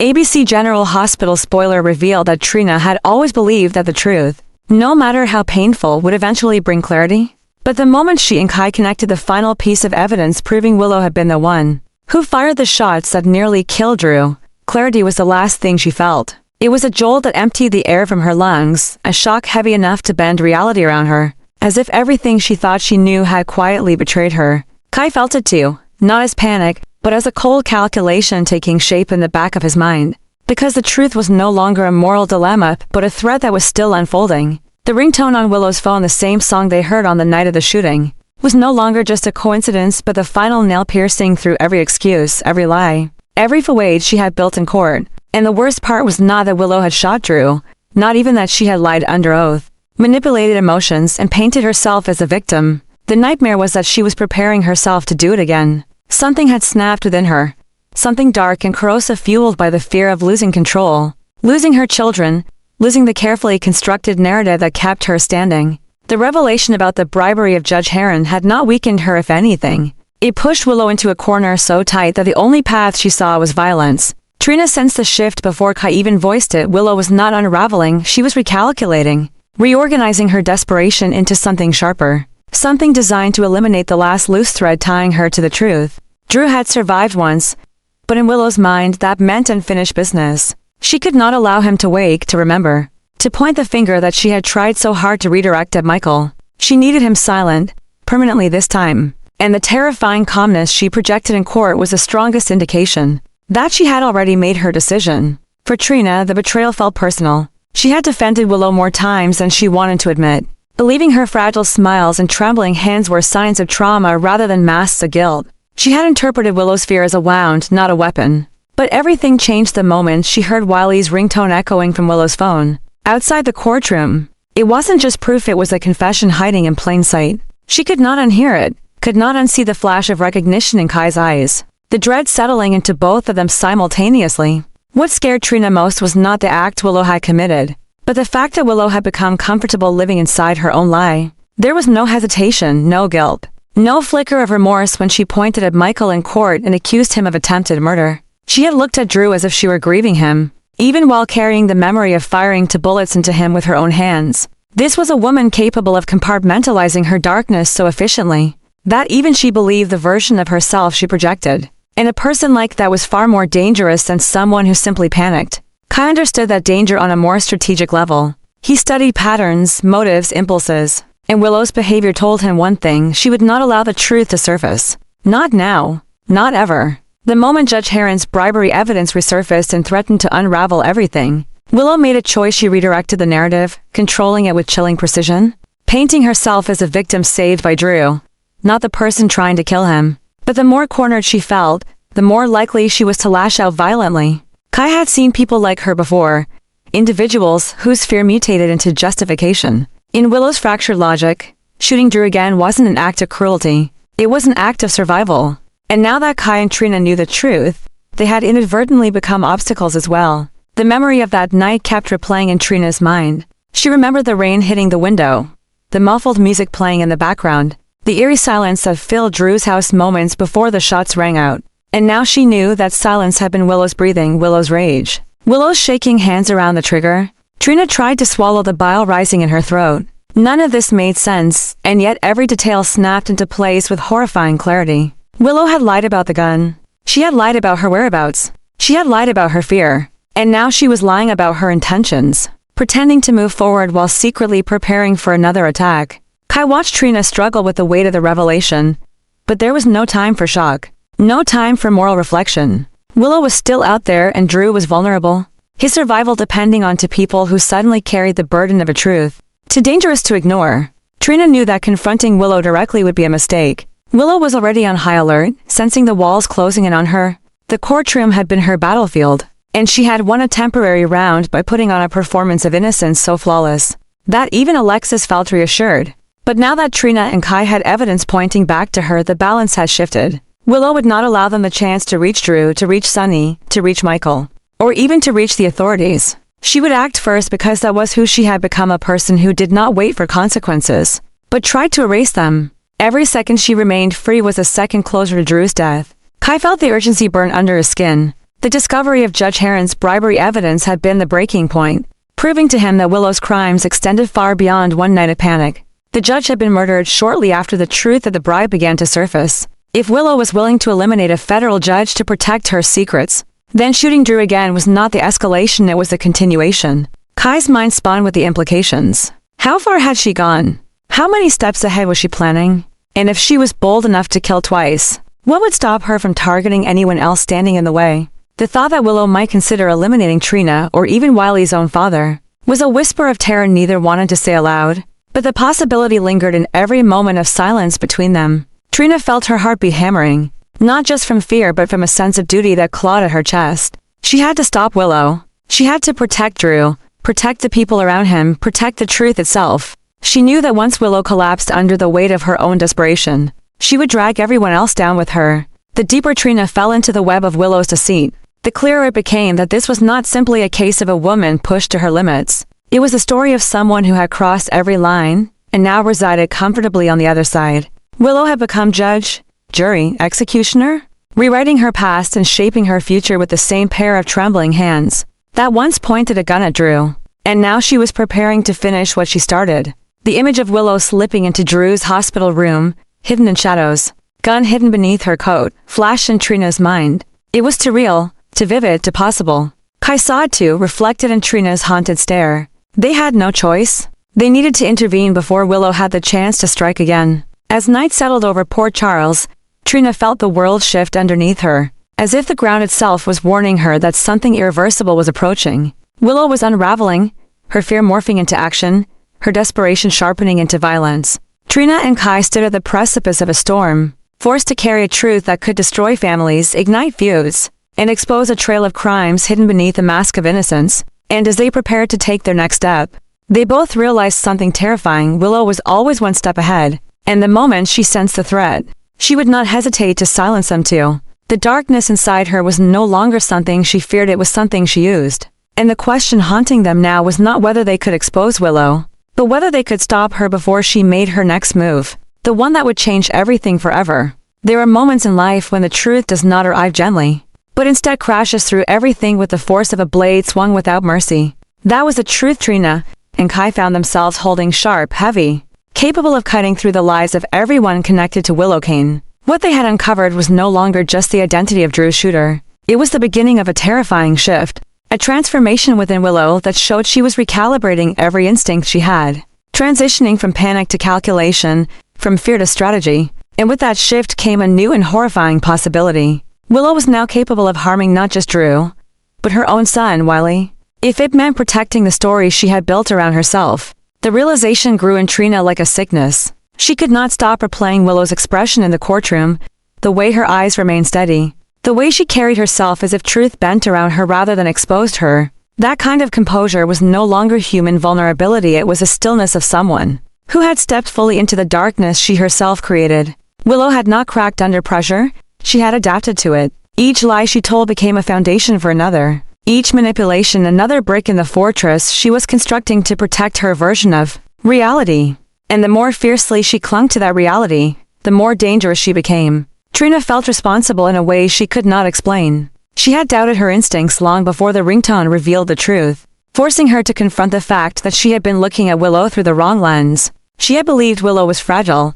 ABC General Hospital spoiler revealed that Trina had always believed that the truth, no matter how painful, would eventually bring clarity. But the moment she and Kai connected the final piece of evidence proving Willow had been the one who fired the shots that nearly killed Drew, clarity was the last thing she felt. It was a jolt that emptied the air from her lungs, a shock heavy enough to bend reality around her, as if everything she thought she knew had quietly betrayed her. Kai felt it too, not as panic, but as a cold calculation taking shape in the back of his mind. Because the truth was no longer a moral dilemma, but a threat that was still unfolding. The ringtone on Willow's phone, the same song they heard on the night of the shooting, was no longer just a coincidence but the final nail piercing through every excuse, every lie, every faux she had built in court. And the worst part was not that Willow had shot Drew, not even that she had lied under oath, manipulated emotions, and painted herself as a victim. The nightmare was that she was preparing herself to do it again. Something had snapped within her. Something dark and corrosive, fueled by the fear of losing control. Losing her children. Losing the carefully constructed narrative that kept her standing. The revelation about the bribery of Judge Heron had not weakened her, if anything. It pushed Willow into a corner so tight that the only path she saw was violence. Trina sensed the shift before Kai even voiced it. Willow was not unraveling, she was recalculating. Reorganizing her desperation into something sharper. Something designed to eliminate the last loose thread tying her to the truth. Drew had survived once, but in Willow's mind that meant unfinished business. She could not allow him to wake, to remember, to point the finger that she had tried so hard to redirect at Michael. She needed him silent, permanently this time, and the terrifying calmness she projected in court was the strongest indication that she had already made her decision. For Trina, the betrayal felt personal. She had defended Willow more times than she wanted to admit, believing her fragile smiles and trembling hands were signs of trauma rather than masks of guilt. She had interpreted Willow's fear as a wound, not a weapon. But everything changed the moment she heard Wiley's ringtone echoing from Willow's phone. Outside the courtroom, it wasn't just proof, it was a confession hiding in plain sight. She could not unhear it, could not unsee the flash of recognition in Kai's eyes, the dread settling into both of them simultaneously. What scared Trina most was not the act Willow had committed, but the fact that Willow had become comfortable living inside her own lie. There was no hesitation, no guilt. No flicker of remorse when she pointed at Michael in court and accused him of attempted murder. She had looked at Drew as if she were grieving him, even while carrying the memory of firing 2 bullets into him with her own hands. This was a woman capable of compartmentalizing her darkness so efficiently that even she believed the version of herself she projected. And a person like that was far more dangerous than someone who simply panicked. Kai understood that danger on a more strategic level. He studied patterns, motives, impulses. And Willow's behavior told him one thing: she would not allow the truth to surface. Not now. Not ever. The moment Judge Heron's bribery evidence resurfaced and threatened to unravel everything, Willow made a choice. She redirected the narrative, controlling it with chilling precision, painting herself as a victim saved by Drew, not the person trying to kill him. But the more cornered she felt, the more likely she was to lash out violently. Kai had seen people like her before, individuals whose fear mutated into justification. In Willow's fractured logic, shooting Drew again wasn't an act of cruelty, it was an act of survival. And now that Kai and Trina knew the truth, they had inadvertently become obstacles as well. The memory of that night kept replaying in Trina's mind. She remembered the rain hitting the window, the muffled music playing in the background, the eerie silence that filled Drew's house moments before the shots rang out. And now she knew that silence had been Willow's breathing, Willow's rage. Willow's shaking hands around the trigger. Trina tried to swallow the bile rising in her throat. None of this made sense, and yet every detail snapped into place with horrifying clarity. Willow had lied about the gun. She had lied about her whereabouts. She had lied about her fear. And now she was lying about her intentions, pretending to move forward while secretly preparing for another attack. Kai watched Trina struggle with the weight of the revelation, but there was no time for shock. No time for moral reflection. Willow was still out there and Drew was vulnerable. His survival depending on 2 people who suddenly carried the burden of a truth too dangerous to ignore. Trina knew that confronting Willow directly would be a mistake. Willow was already on high alert, sensing the walls closing in on her. The courtroom had been her battlefield, and she had won a temporary round by putting on a performance of innocence so flawless that even Alexis felt reassured. But now that Trina and Kai had evidence pointing back to her, the balance had shifted. Willow would not allow them the chance to reach Drew, to reach Sunny, to reach Michael, or even to reach the authorities. She would act first because that was who she had become, a person who did not wait for consequences, but tried to erase them. Every second she remained free was a second closer to Drew's death. Kai felt the urgency burn under his skin. The discovery of Judge Heron's bribery evidence had been the breaking point, proving to him that Willow's crimes extended far beyond one night of panic. The judge had been murdered shortly after the truth of the bribe began to surface. If Willow was willing to eliminate a federal judge to protect her secrets, then shooting Drew again was not the escalation, it was the continuation. Kai's mind spun with the implications. How far had she gone? How many steps ahead was she planning? And if she was bold enough to kill twice, what would stop her from targeting anyone else standing in the way? The thought that Willow might consider eliminating Trina or even Wiley's own father was a whisper of terror neither wanted to say aloud, but the possibility lingered in every moment of silence between them. Trina felt her heartbeat hammering, not just from fear but from a sense of duty that clawed at her chest. She had to stop Willow. She had to protect Drew, protect the people around him, protect the truth itself. She knew that once Willow collapsed under the weight of her own desperation, she would drag everyone else down with her. The deeper Trina fell into the web of Willow's deceit, the clearer it became that this was not simply a case of a woman pushed to her limits. It was a story of someone who had crossed every line and now resided comfortably on the other side. Willow had become judge, jury, executioner, rewriting her past and shaping her future with the same pair of trembling hands that once pointed a gun at Drew. And now she was preparing to finish what she started. The image of Willow slipping into Drew's hospital room, hidden in shadows, gun hidden beneath her coat, flashed in Trina's mind. It was too real, too vivid, too possible. Kai saw it too, reflected in Trina's haunted stare. They had no choice. They needed to intervene before Willow had the chance to strike again. As night settled over Port Charles, Trina felt the world shift underneath her, as if the ground itself was warning her that something irreversible was approaching. Willow was unraveling, her fear morphing into action, her desperation sharpening into violence. Trina and Kai stood at the precipice of a storm, forced to carry a truth that could destroy families, ignite feuds, and expose a trail of crimes hidden beneath a mask of innocence. And as they prepared to take their next step, they both realized something terrifying. Willow was always one step ahead, and the moment she sensed the threat, she would not hesitate to silence them too. The darkness inside her was no longer something she feared, it was something she used. And the question haunting them now was not whether they could expose Willow, but whether they could stop her before she made her next move, the one that would change everything forever. There are moments in life when the truth does not arrive gently, but instead crashes through everything with the force of a blade swung without mercy. That was the truth Trina and Kai found themselves holding sharp, heavy, capable of cutting through the lives of everyone connected to Willow Kane. What they had uncovered was no longer just the identity of Drew's shooter. It was the beginning of a terrifying shift, a transformation within Willow that showed she was recalibrating every instinct she had, transitioning from panic to calculation, from fear to strategy. And with that shift came a new and horrifying possibility. Willow was now capable of harming not just Drew, but her own son, Wiley. If it meant protecting the story she had built around herself. The realization grew in Trina like a sickness. She could not stop replaying Willow's expression in the courtroom, the way her eyes remained steady, the way she carried herself as if truth bent around her rather than exposed her. That kind of composure was no longer human vulnerability, it was a stillness of someone who had stepped fully into the darkness she herself created. Willow had not cracked under pressure, she had adapted to it. Each lie she told became a foundation for another. Each manipulation another brick in the fortress she was constructing to protect her version of reality. And the more fiercely she clung to that reality, the more dangerous she became. Trina felt responsible in a way she could not explain. She had doubted her instincts long before the ringtone revealed the truth, forcing her to confront the fact that she had been looking at Willow through the wrong lens. She had believed Willow was fragile,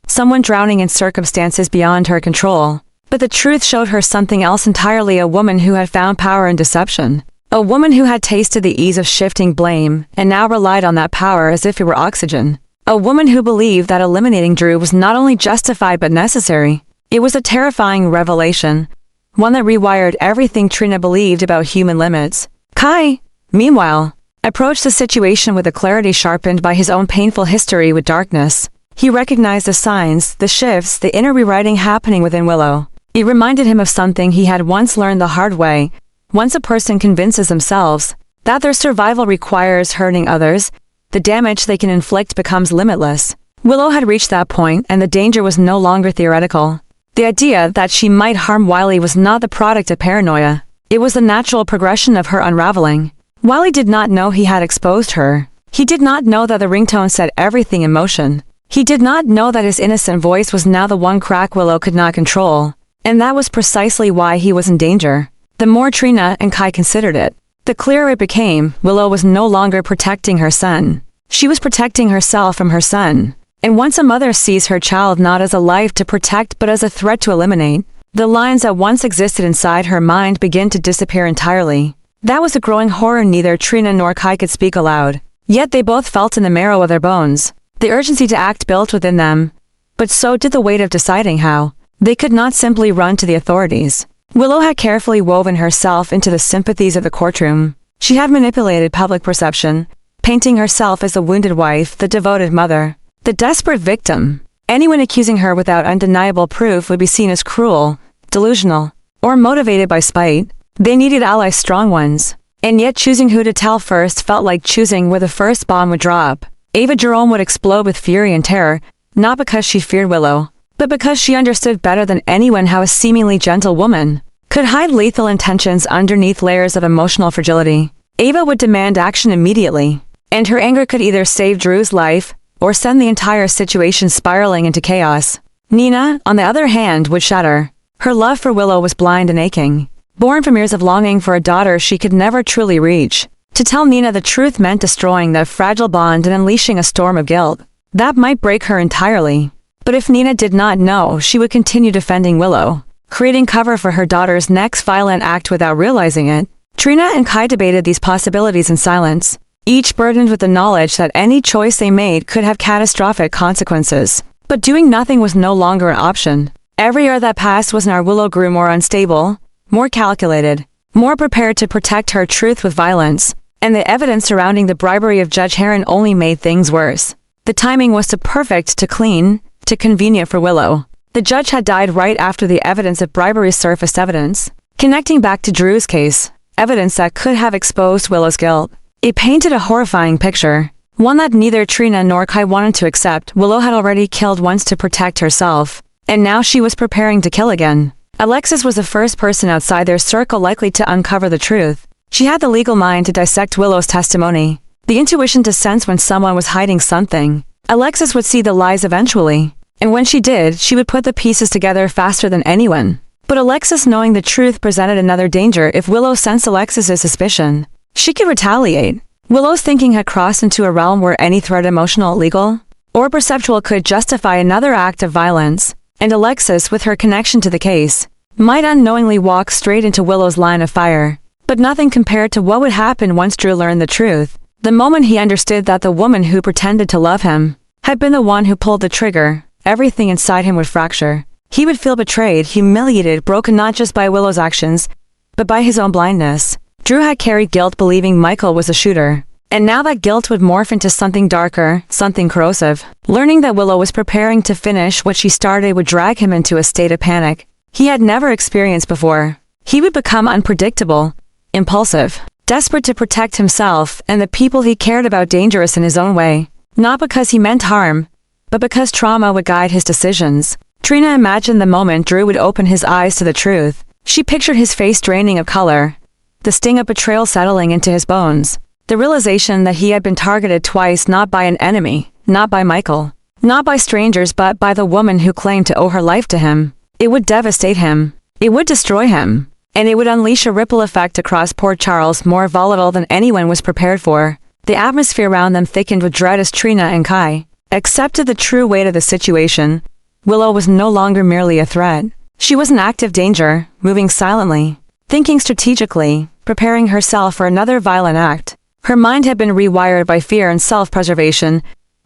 someone drowning in circumstances beyond her control. But the truth showed her something else entirely, a woman who had found power in deception. A woman who had tasted the ease of shifting blame and now relied on that power as if it were oxygen. A woman who believed that eliminating Drew was not only justified but necessary. It was a terrifying revelation, one that rewired everything Trina believed about human limits. Kai, meanwhile, approached the situation with a clarity sharpened by his own painful history with darkness. He recognized the signs, the shifts, the inner rewriting happening within Willow. It reminded him of something he had once learned the hard way. Once a person convinces themselves that their survival requires hurting others, the damage they can inflict becomes limitless. Willow had reached that point, and the danger was no longer theoretical. The idea that she might harm Wiley was not the product of paranoia. It was the natural progression of her unraveling. Wiley did not know he had exposed her. He did not know that the ringtone set everything in motion. He did not know that his innocent voice was now the one crack Willow could not control. And that was precisely why he was in danger. the more Trina and Kai considered it, the clearer it became. Willow was no longer protecting her son. She was protecting herself from her son. And once a mother sees her child not as a life to protect but as a threat to eliminate, the lines that once existed inside her mind begin to disappear entirely. That was a growing horror neither Trina nor Kai could speak aloud. Yet they both felt in the marrow of their bones the urgency to act built within them. But so did the weight of deciding how. They could not simply run to the authorities. Willow had carefully woven herself into the sympathies of the courtroom. She had manipulated public perception, painting herself as the wounded wife, the devoted mother, the desperate victim. Anyone accusing her without undeniable proof would be seen as cruel, delusional, or motivated by spite. They needed allies, strong ones. And yet choosing who to tell first felt like choosing where the first bomb would drop. Ava Jerome would explode with fury and terror, not because she feared Willow, but because she understood better than anyone how a seemingly gentle woman could hide lethal intentions underneath layers of emotional fragility. Ava would demand action immediately, and her anger could either save Drew's life or send the entire situation spiraling into chaos. Nina, on the other hand, would shudder. Her love for Willow was blind and aching, born from years of longing for a daughter she could never truly reach. To tell Nina the truth meant destroying that fragile bond and unleashing a storm of guilt that might break her entirely. But if Nina did not know, she would continue defending Willow, creating cover for her daughter's next violent act without realizing it. Trina and Kai debated these possibilities in silence, each burdened with the knowledge that any choice they made could have catastrophic consequences. But doing nothing was no longer an option. Every year that passed was when Willow grew more unstable, more calculated, more prepared to protect her truth with violence, and the evidence surrounding the bribery of Judge Heron only made things worse. The timing was too perfect, too clean, too convenient for Willow. The judge had died right after the evidence of bribery surfaced, evidence connecting back to Drew's case, evidence that could have exposed Willow's guilt. It painted a horrifying picture, one that neither Trina nor Kai wanted to accept. Willow had already killed once to protect herself, and now she was preparing to kill again. Alexis was the first person outside their circle likely to uncover the truth. She had the legal mind to dissect Willow's testimony, the intuition to sense when someone was hiding something. Alexis would see the lies eventually, and when she did, she would put the pieces together faster than anyone. But Alexis knowing the truth presented another danger. If Willow sensed Alexis's suspicion, she could retaliate. Willow's thinking had crossed into a realm where any threat, emotional, legal, or perceptual, could justify another act of violence, and Alexis, with her connection to the case, might unknowingly walk straight into Willow's line of fire. But nothing compared to what would happen once Drew learned the truth. The moment he understood that the woman who pretended to love him had been the one who pulled the trigger, everything inside him would fracture. He would feel betrayed, humiliated, broken not just by Willow's actions, but by his own blindness. Drew had carried guilt believing Michael was a shooter, and now that guilt would morph into something darker, something corrosive. Learning that Willow was preparing to finish what she started would drag him into a state of panic he had never experienced before. He would become unpredictable, impulsive, desperate to protect himself and the people he cared about, dangerous in his own way, not because he meant harm, but because trauma would guide his decisions. Trina imagined the moment Drew would open his eyes to the truth. She pictured his face draining of color, the sting of betrayal settling into his bones, the realization that he had been targeted twice, not by an enemy, not by Michael, not by strangers, but by the woman who claimed to owe her life to him. It would devastate him. It would destroy him. And it would unleash a ripple effect across Port Charles more volatile than anyone was prepared for. The atmosphere around them thickened with dread as Trina and Kai accepted the true weight of the situation. Willow was no longer merely a threat. She was an active danger, moving silently, thinking strategically, preparing herself for another violent act. Her mind had been rewired by fear and self-preservation,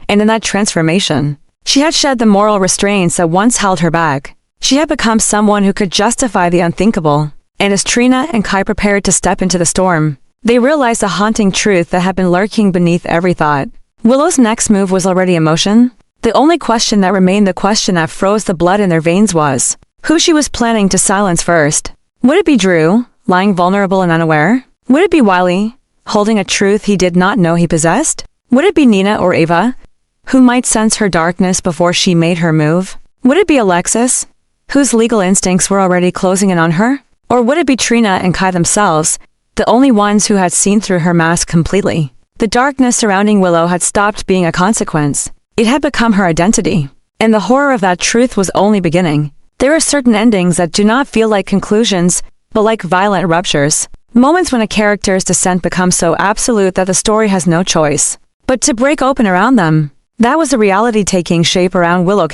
and in that transformation, she had shed the moral restraints that once held her back. She had become someone who could justify the unthinkable. And as Trina and Kai prepared to step into the storm, they realized the haunting truth that had been lurking beneath every thought. Willow's next move was already in motion. The only question that remained, the question that froze the blood in their veins, was who she was planning to silence first. Would it be Drew, lying vulnerable and unaware? Would it be Wiley, holding a truth he did not know he possessed? Would it be Nina or Ava, who might sense her darkness before she made her move? Would it be Alexis, whose legal instincts were already closing in on her? Or would it be Trina and Kai themselves, the only ones who had seen through her mask completely? The darkness surrounding Willow had stopped being a consequence. It had become her identity. And the horror of that truth was only beginning. There are certain endings that do not feel like conclusions, but like violent ruptures. Moments when a character's descent becomes so absolute that the story has no choice but to break open around them. That was the reality taking shape around Willow,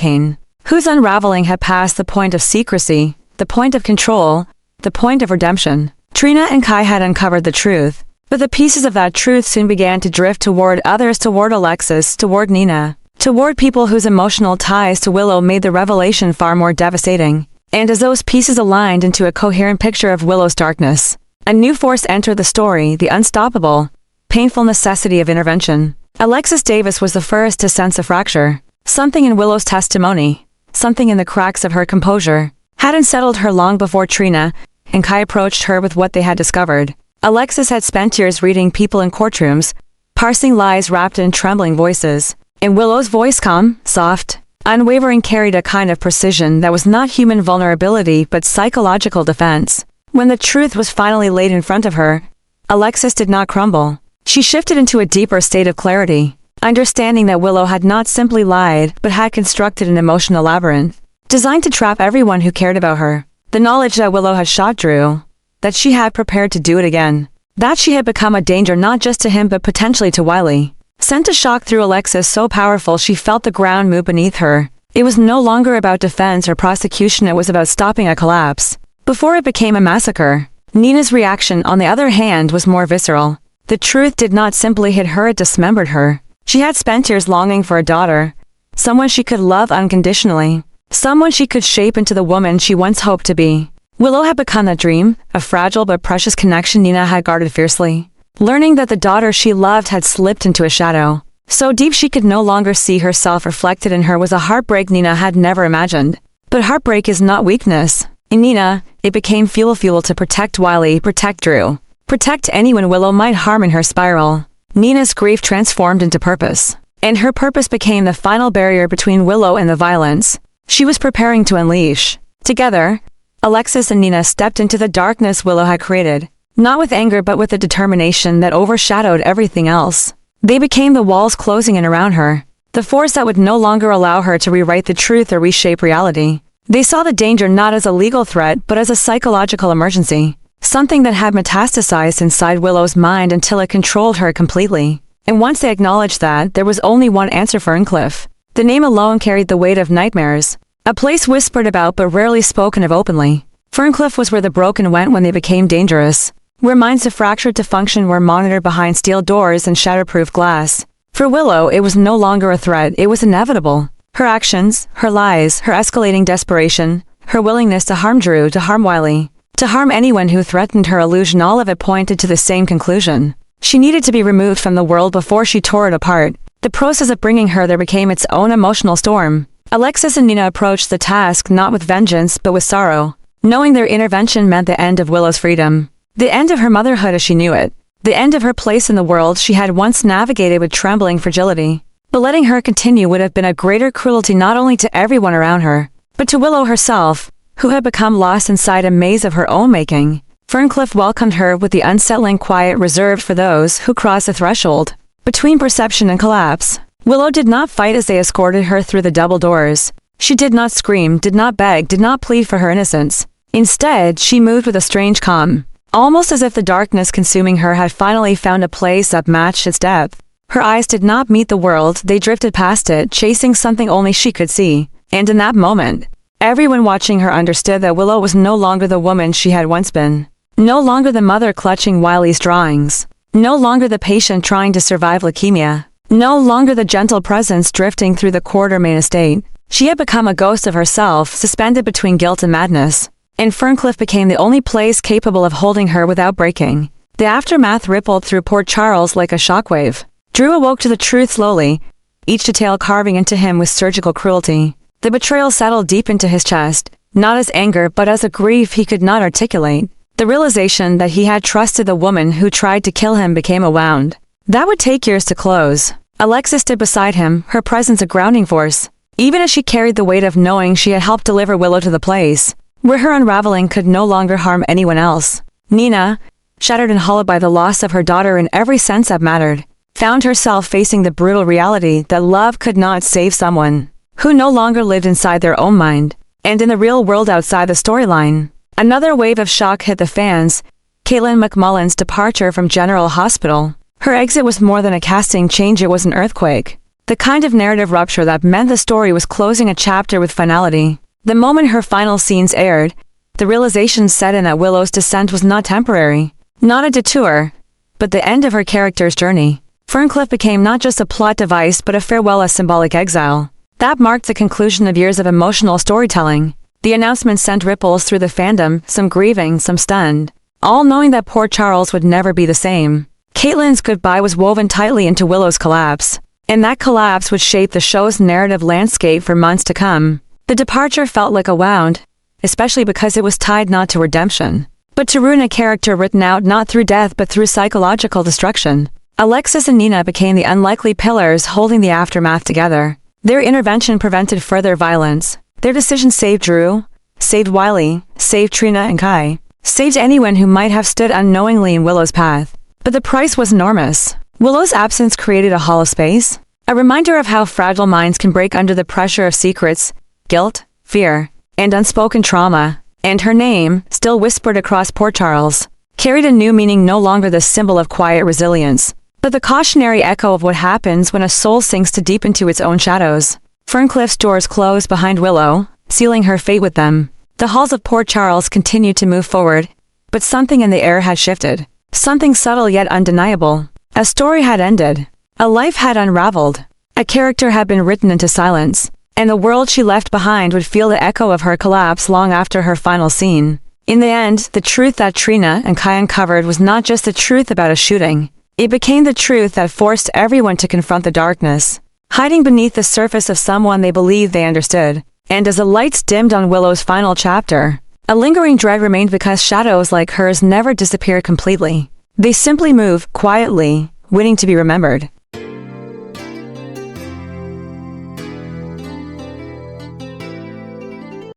whose unraveling had passed the point of secrecy, the point of control, the point of redemption. Trina and Kai had uncovered the truth, but the pieces of that truth soon began to drift toward others, toward Alexis, toward Nina, toward people whose emotional ties to Willow made the revelation far more devastating. And as those pieces aligned into a coherent picture of Willow's darkness, a new force entered the story, the unstoppable, painful necessity of intervention. Alexis Davis was the first to sense a fracture. Something in Willow's testimony, something in the cracks of her composure, hadn't settled her long before Trina and Kai approached her with what they had discovered. Alexis had spent years reading people in courtrooms, parsing lies wrapped in trembling voices. And Willow's voice, calm, soft, unwavering, carried a kind of precision that was not human vulnerability but psychological defense. When the truth was finally laid in front of her, Alexis did not crumble. She shifted into a deeper state of clarity, understanding that Willow had not simply lied but had constructed an emotional labyrinth, designed to trap everyone who cared about her. The knowledge that Willow had shot Drew, that she had prepared to do it again, that she had become a danger not just to him but potentially to Wiley, sent a shock through Alexis so powerful she felt the ground move beneath her. It was no longer about defense or prosecution, it was about stopping a collapse before it became a massacre. Nina's reaction, on the other hand, was more visceral. The truth did not simply hit her, it dismembered her. She had spent years longing for a daughter, someone she could love unconditionally, someone she could shape into the woman she once hoped to be. Willow had become that dream, a fragile but precious connection Nina had guarded fiercely. Learning that the daughter she loved had slipped into a shadow so deep she could no longer see herself reflected in her was a heartbreak Nina had never imagined. But heartbreak is not weakness. In Nina, it became fuel to protect Wiley, protect Drew, protect anyone Willow might harm in her spiral. Nina's grief transformed into purpose, and her purpose became the final barrier between Willow and the violence she was preparing to unleash. Together, Alexis and Nina stepped into the darkness Willow had created, not with anger but with a determination that overshadowed everything else. They became the walls closing in around her, the force that would no longer allow her to rewrite the truth or reshape reality. They saw the danger not as a legal threat but as a psychological emergency, something that had metastasized inside Willow's mind until it controlled her completely. And once they acknowledged that, there was only one answer: Ferncliff. The name alone carried the weight of nightmares, a place whispered about but rarely spoken of openly. Ferncliff was where the broken went when they became dangerous, where minds too fractured to function were monitored behind steel doors and shatterproof glass. For Willow, it was no longer a threat, it was inevitable. Her actions, her lies, her escalating desperation, her willingness to harm Drew, to harm Wiley, to harm anyone who threatened her illusion, all of it pointed to the same conclusion. She needed to be removed from the world before she tore it apart. The process of bringing her there became its own emotional storm. Alexis and Nina approached the task not with vengeance but with sorrow, knowing their intervention meant the end of Willow's freedom, the end of her motherhood as she knew it, the end of her place in the world she had once navigated with trembling fragility. But letting her continue would have been a greater cruelty not only to everyone around her, but to Willow herself, who had become lost inside a maze of her own making. Ferncliff welcomed her with the unsettling quiet reserved for those who cross the threshold between perception and collapse. Willow did not fight as they escorted her through the double doors. She did not scream, did not beg, did not plead for her innocence. Instead, she moved with a strange calm, almost as if the darkness consuming her had finally found a place that matched its depth. Her eyes did not meet the world, they drifted past it, chasing something only she could see. And in that moment, everyone watching her understood that Willow was no longer the woman she had once been. No longer the mother clutching Wiley's drawings. No longer the patient trying to survive leukemia. No longer the gentle presence drifting through the Quartermain estate. She had become a ghost of herself, suspended between guilt and madness. And Ferncliff became the only place capable of holding her without breaking. The aftermath rippled through Port Charles like a shockwave. Drew awoke to the truth slowly, each detail carving into him with surgical cruelty. The betrayal settled deep into his chest, not as anger but as a grief he could not articulate. The realization that he had trusted the woman who tried to kill him became a wound that would take years to close. Alexis stood beside him, her presence a grounding force, even as she carried the weight of knowing she had helped deliver Willow to the place where her unraveling could no longer harm anyone else. Nina, shattered and hollowed by the loss of her daughter in every sense that mattered, found herself facing the brutal reality that love could not save someone who no longer lived inside their own mind and in the real world outside the storyline. Another wave of shock hit the fans. Caitlin McMullen's departure from General Hospital. Her exit was more than a casting change, it was an earthquake. The kind of narrative rupture that meant the story was closing a chapter with finality. The moment her final scenes aired, the realization set in that Willow's descent was not temporary, not a detour, but the end of her character's journey. Ferncliff became not just a plot device but a farewell, a symbolic exile. That marked the conclusion of years of emotional storytelling. The announcement sent ripples through the fandom, some grieving, some stunned, all knowing that poor Charles would never be the same. Caitlin's goodbye was woven tightly into Willow's collapse, and that collapse would shape the show's narrative landscape for months to come. The departure felt like a wound, especially because it was tied not to redemption, but to ruin a character written out not through death but through psychological destruction. Alexis and Nina became the unlikely pillars holding the aftermath together. Their intervention prevented further violence. Their decision saved Drew, saved Wiley, saved Trina and Kai, saved anyone who might have stood unknowingly in Willow's path. But the price was enormous. Willow's absence created a hollow space, a reminder of how fragile minds can break under the pressure of secrets, guilt, fear, and unspoken trauma. And her name, still whispered across Port Charles, carried a new meaning, no longer the symbol of quiet resilience, but the cautionary echo of what happens when a soul sinks too deep into its own shadows. Ferncliff's doors closed behind Willow, sealing her fate with them. The halls of Port Charles continued to move forward, but something in the air had shifted. Something subtle yet undeniable. A story had ended. A life had unraveled. A character had been written into silence, and the world she left behind would feel the echo of her collapse long after her final scene. In the end, the truth that Trina and Kai uncovered was not just the truth about a shooting. It became the truth that forced everyone to confront the darkness, hiding beneath the surface of someone they believed they understood. And as the lights dimmed on Willow's final chapter, a lingering dread remained because shadows like hers never disappeared completely. They simply moved quietly, waiting to be remembered.